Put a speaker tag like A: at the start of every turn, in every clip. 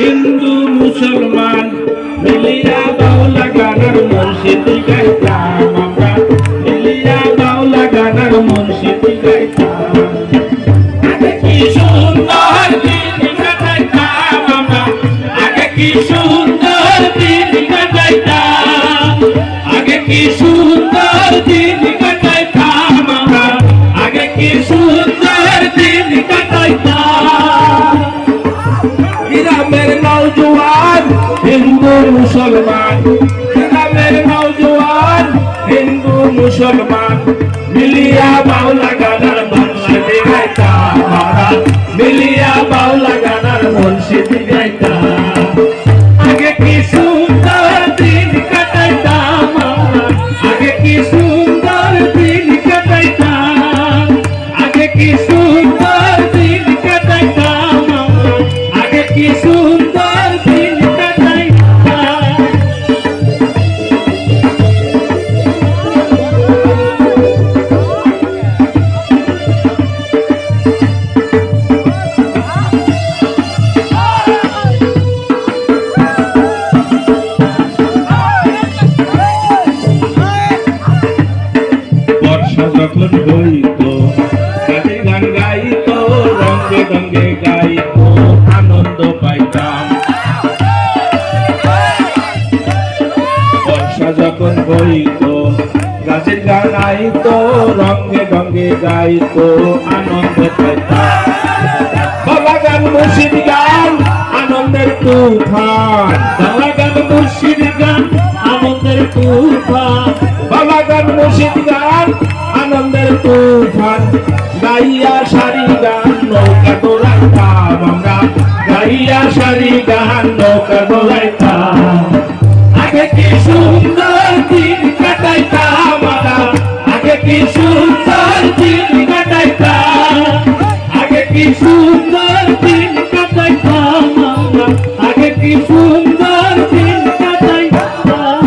A: হিন্দু মুসলমান মিলিয়া বাউলা গানার মুর্শিদি গাইতাম আমরা, মিলিয়া বাউলা গানার মুর্শিদি গাইতাম। আগে কি সুন্দর দিন কাটাইতাম আমরা, আগে কি সুন্দর দিন কাটাইতাম, আগে কি সুন্দর দিন কাটাইতাম আমরা, আগে কি সুন্দর দিন কাটাইতাম। গ্রামের নওজোয়ান হিন্দু মুসলমান, গ্রামের নওজোয়ান হিন্দু মুসলমান মিলিয়া বাউলা গানার মুর্শিদি গাইতাম আমরা, মিলিয়া বাউলা গানার মুর্শিদি গাইতাম। আগে কি সুন্দর দিন কাটাইতাম আমরা, আগে কি সুন্দর দিন কাটাইতাম, আগে কি সুন্দর দিন কাটাইতাম আমরা, আগে কি সুন্দর দিন কাটাইতাম। বর্ষা যখন হইতো গানে গান গাইতো, রঙে রঙে গাইতো, আনন্দ পাইতাম। বর্ষা যখন হইতো গাছের গান আইতো, রঙে রঙে গাইতো, আনন্দ পাইতাম। বাবা গান মুর্শিদ গান আনন্দের তুফান, বাবা গান মুর্শিদ গান আনন্দের তুফান, বাবা গান মুর্শিদ গান আনন্দের তুফান। গাইয়া সারি গান নৌকা দোলাইতাম আমরা, গাইয়া সারি গান নৌকা দোলাইতাম। আগে কি সুন্দর দিন কাটাইতাম আমরা, আগে কি সুন্দর দিন কাটাইতাম, আগে কি সুন্দর দিন কাটাইতাম আমরা, আগে কি সুন্দর দিন কাটাইতাম।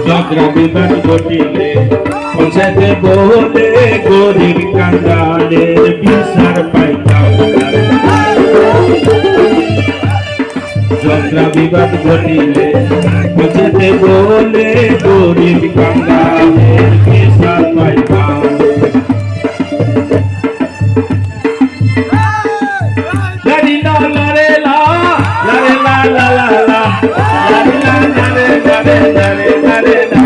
A: ঝগড়া বিবাদ ঘটিলে পৌঁছাতে বলে গরিব কাঙ্গালের বিচার পাইতাম। ঝগড়া বিবাদ ঘটিলে পৌঁছাতে বলে গরিব কাঙ্গালের বিচার পাইতাম। লারি লা লারে লা, লারে লা লা লা লা, লারি লা লারে লারে লারে লারে লা,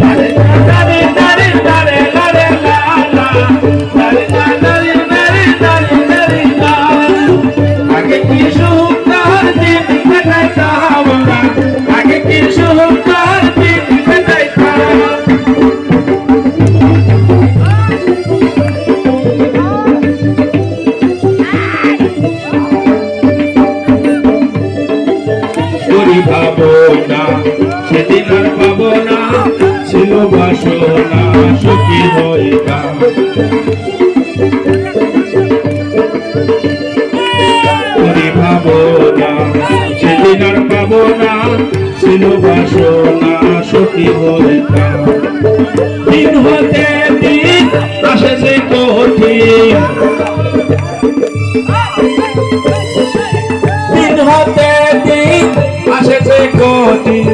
A: লারে লারে লারে লারে লারে লা লা, লারে লারে লারে লারে লারে লা। আগে কি সুন্দর দিন কাটাইতাম আমরা, আগে কি সুন্দর দিন কাটাইতাম। করি ভাবো না সেদিন আর পাবো না, ছিল বাসনা সুখী হইতাম। করি ভাবো না সেদিন আর পাবো না, ছিল বাসনা সুখী হইতাম। দিন হতে দিন আসে যে কঠিন, দিন হতে দিন আসে যে কঠিন,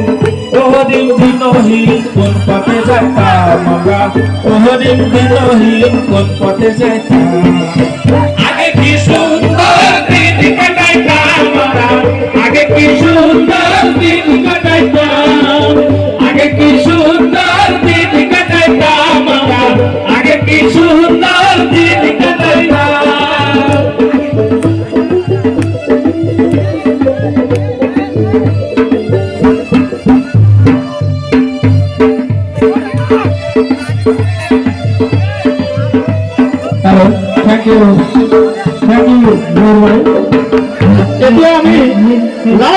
A: তোহরিম দিনহীন কোন পথে যাইতাম আমরা, তোহরিম দিনহীন কোন পথে যাইতাম। আগে কি সুন্দর দিন কাটাইতাম আমরা, আগে কি সুন্দর দিন কাটাইতাম, আগে কি সুন্দর দিন কাটাইতাম আমরা, আগে কি সুন্দর দিন কাটাইতাম। Thank you. Thank you.